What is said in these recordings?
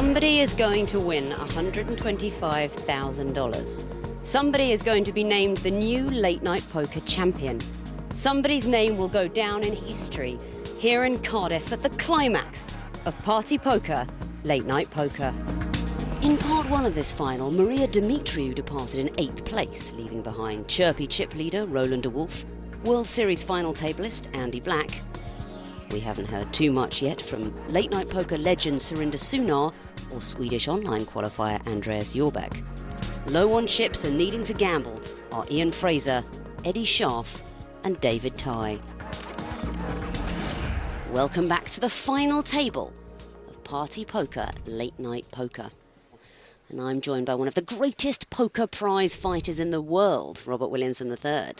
Somebody is going to win $125,000. Somebody is going to be named the new late night poker champion. Somebody's name will go down in history here in Cardiff at the climax of Party Poker Late Night Poker. In part one of this final, Maria Dimitriou departed in 8th place, leaving behind chirpy chip leader Roland de Wolf, World Series final tableist Andy Black. We haven't heard too much yet from late night poker legend Surinder Sunar or Swedish online qualifier Andreas Jorbeck. Low on chips and needing to gamble are Ian Fraser, Eddie Scharf and David Tye. Welcome back to the final table of Party Poker Late Night Poker. And I'm joined by one of the greatest poker prize fighters in the world, Robert Williamson III.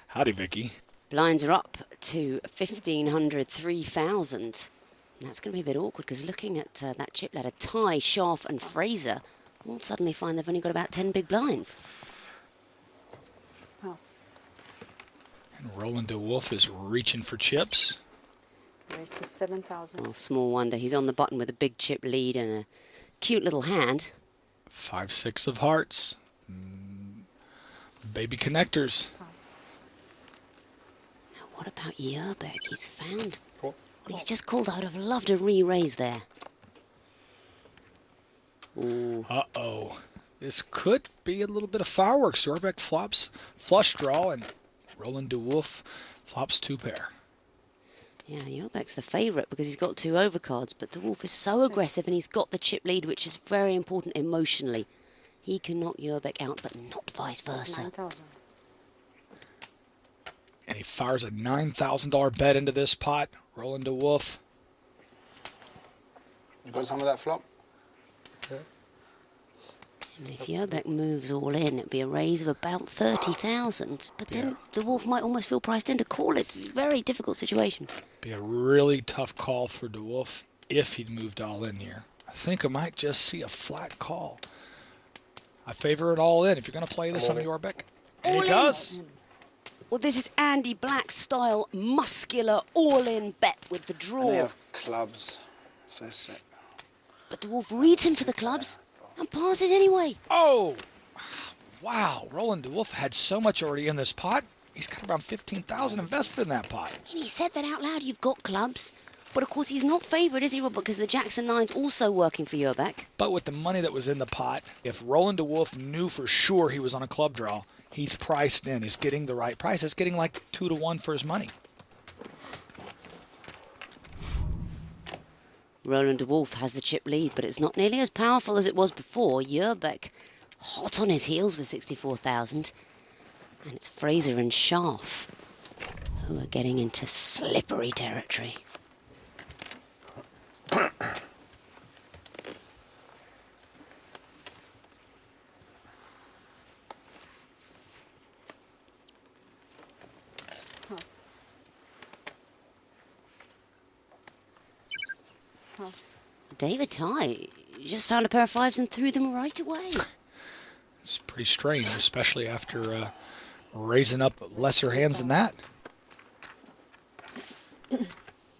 Howdy, Vicky. Blinds are up to 1,500, 3,000. That's going to be a bit awkward because looking at that chip ladder, Tye, Scharf and Fraser all suddenly find they've only got about 10 big blinds. Pass. And Roland de Wolf is reaching for chips. Raised to 7,000. Well, small wonder. He's on the button with a big chip lead and a cute little hand. 5-6 of hearts. Baby connectors. Pass. Now, what about Jorbeck? He's found. Well, he's just called. I would have loved a re-raise there. Ooh. Uh-oh. This could be a little bit of fireworks. Jorbeck flops flush draw, and Roland de Wolf flops 2-pair. Yeah, Jorbeck's the favourite because he's got 2 overcards, but de Wolf is so aggressive and he's got the chip lead, which is very important emotionally. He can knock Jorbeck out, but not vice versa. 9,000. And he fires a $9,000 bet into this pot. Roland de Wolf. You got some of that flop? And if Jorbeck moves all in, it'd be a raise of about 30,000. But then de Wolf might almost feel priced in to call it. It's a very difficult situation. Be a really tough call for de Wolf if he'd moved all in here. I think I might just see a flat call. I favor it all in if you're going to play this on Jorbeck. And he does. Well, this is Andy Black's style, muscular, all-in bet with the And draw. they have clubs. So sick. But de Wolf reads him for the clubs and passes anyway. Oh, wow. Roland de Wolf had so much already in this pot. He's got around 15,000 invested in that pot. And he said that out loud, you've got clubs. But of course, he's not favoured, is he, Robert? Because the Jackson 9's also working for Jorbeck. But with the money that was in the pot, if Roland de Wolf knew for sure he was on a club draw, he's priced in. He's getting the right price. He's getting like 2 to 1 for his money. Roland de Wolf has the chip lead, but it's not nearly as powerful as it was before. Jorbeck hot on his heels with 64,000. And it's Fraser and Scharf who are getting into slippery territory. Pass. Pass. David Tye just found a pair of 5s and threw them right away. It's pretty strange, especially after raising up lesser hands than that.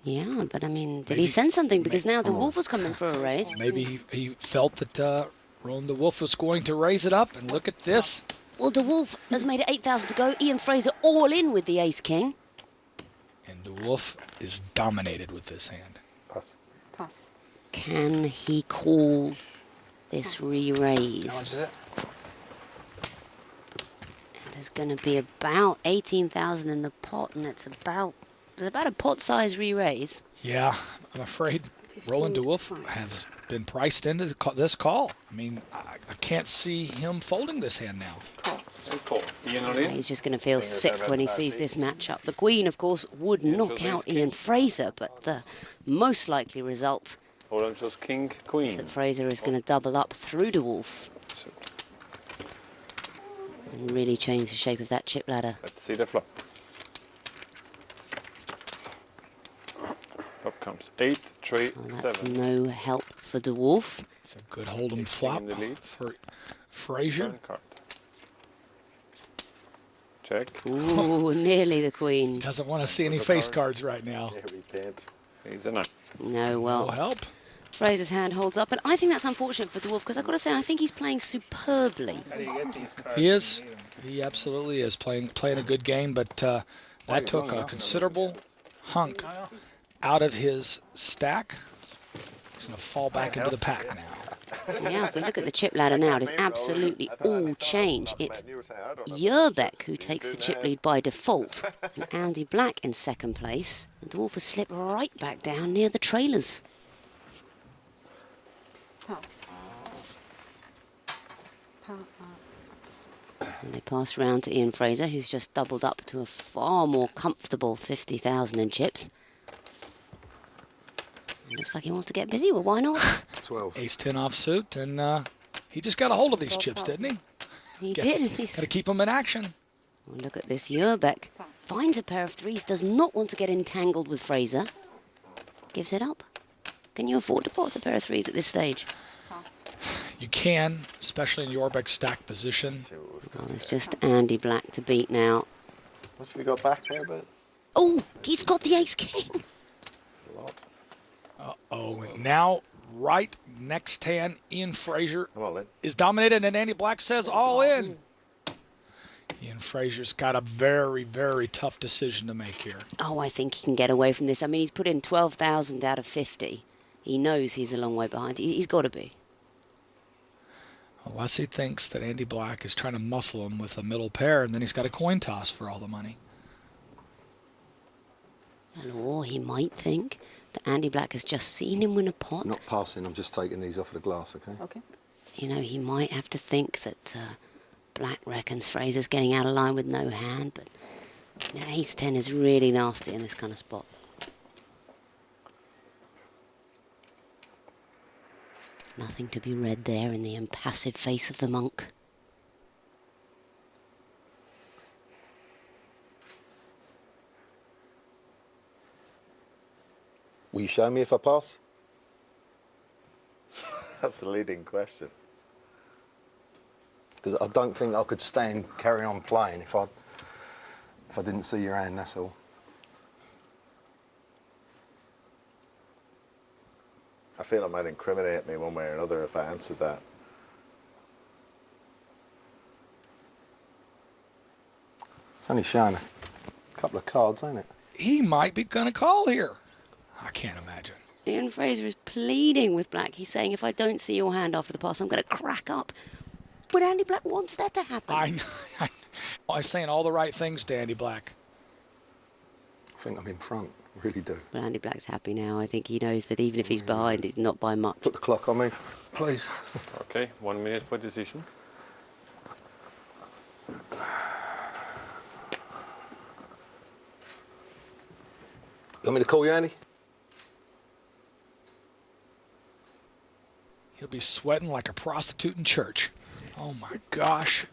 Yeah, but I mean, did he sense something? Because now de Wolf was coming for a raise. Maybe he felt that Roland de Wolf was going to raise it up, and look at this. Well, de Wolf has made it 8,000 to go. Ian Fraser all in with the ace-king. And de Wolf is dominated with this hand. Pass. Pass. Can he call this Yes. How re-raise? much is it? There's going to be about 18,000 in the pot, and it's about a pot-size re-raise. Yeah, I'm afraid Roland de Wolf has been priced into this call. I mean, I can't see him folding this hand now. He's just going to feel sick when he sees this matchup. The Queen, of course, would knock out Ian Fraser, but the most likely result Roland chose King, is Queen. that Fraser is going to double up through de Wolf and really change the shape of that chip ladder. Let's see the flop. Flop comes 8, 3, Well, that's 7. no help for de Wolf. It's a good hold'em Ace flop king in the lead. for Fraser. Turn card. Check. Ooh, nearly the Queen. Doesn't want to see any face cards right now. He's a 9. No, No well, help. Fraser's hand holds up, and I think that's unfortunate for Dwarf because I've got to say I think he's playing superbly. He is. He absolutely is playing a good game, but that took a considerable hunk out of his stack. He's going to fall back into the pack now. Yeah, if we look at the chip ladder now, it is absolutely all change. It's Yerbeck who takes the chip lead by default, and Andy Black in second place. The Dwarf has slipped right back down near the trailers. Pass. And they pass round to Ian Fraser, who's just doubled up to a far more comfortable 50,000 in chips. Looks like he wants to get busy. Well, why not? 12. Ace-10 offsuit, and he just got a hold of these chips, didn't he? He did. Got to keep them in action. Well, look at this. Yerbeck finds a pair of threes, does not want to get entangled with Fraser. Gives it up. Can you afford to pass a pair of threes at this stage? Pass. You can, especially in Yorbeck's stack position. Well, it's just Andy Black to beat now. What's we got back there, but Oh, he's got the ace-king. a lot. Oh, and now right next hand, Ian Fraser Come on, then. is dominated, and Andy Black says all in. Ian Fraser's got a very, very tough decision to make here. Oh, I think he can get away from this. I mean, he's put in 12,000 out of 50. He knows he's a long way behind. He's got to be. Unless he thinks that Andy Black is trying to muscle him with a middle pair, and then he's got a coin toss for all the money. Or he might think that Andy Black has just seen him win a pot. Not passing, I'm just taking these off of the glass, okay? Okay. You know, he might have to think that Black reckons Fraser's getting out of line with no hand, but you know, ace-10 is really nasty in this kind of spot. Nothing to be read there in the impassive face of the monk. Will you show me if I pass? That's the leading question. Because I don't think I could stay and carry on playing if I didn't see your hand, that's all. I feel it might incriminate me one way or another if I answered that. It's only showing a couple of cards, ain't it? He might be going to call here. I can't imagine. Ian Fraser is pleading with Black. He's saying, if I don't see your hand after the pass, I'm going to crack up. But Andy Black wants that to happen. I'm saying all the right things to Andy Black. I think I'm in front, really do. But Andy Black's happy now. I think he knows that even if he's behind, he's not by much. Put the clock on me, please. Okay, 1 minute for decision. You want me to call you, Andy? He'll be sweating like a prostitute in church. Oh, my gosh.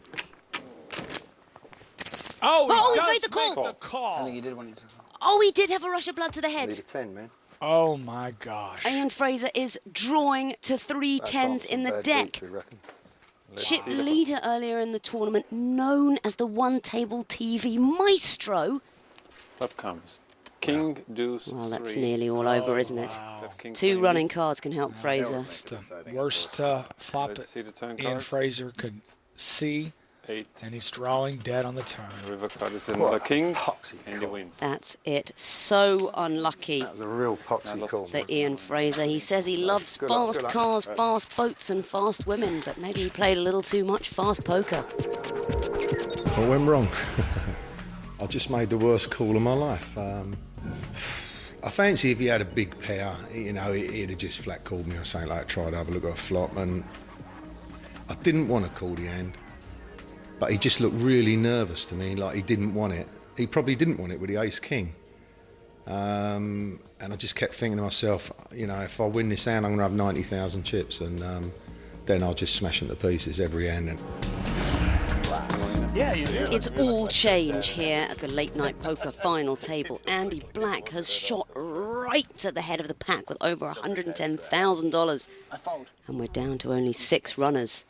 Oh, Oh, does he's made the call. make the call. I think he did want you to. Oh, he did have a rush of blood to the I head. need a 10, man. Oh, my gosh. Ian Fraser is drawing to three That's tens off in some the bad deck. beats, we reckon. Let's Chip see the- leader earlier in the tournament, known as the one-table TV maestro. Flop comes. King, deuce, Well, that's three. nearly all over, isn't it? Have king, Two king. running cards can help Fraser. It's the worst flop Let's see the turn Ian card. Fraser could see, 8. and he's drawing dead on the turn. River card is in the king, Poxy and he call. wins. That's it. So unlucky That was a real poxy call. for Ian Fraser. He says he loves Good luck, fast good luck. cars, fast boats and fast women, but maybe he played a little too much fast poker. I went wrong. I just made the worst call of my life. I fancy if he had a big pair, you know, he'd have just flat called me or something like tried to have a look at a flop, and I didn't want to call the hand, but he just looked really nervous to me, like he didn't want it. He probably didn't want it with the ace-king. And I just kept thinking to myself, you know, if I win this hand, I'm going to have 90,000 chips, and then I'll just smash them to pieces every hand. And It's all change here at the Late Night Poker final table. Andy Black has shot right to the head of the pack with over $110,000. I fold. And we're down to only 6 runners.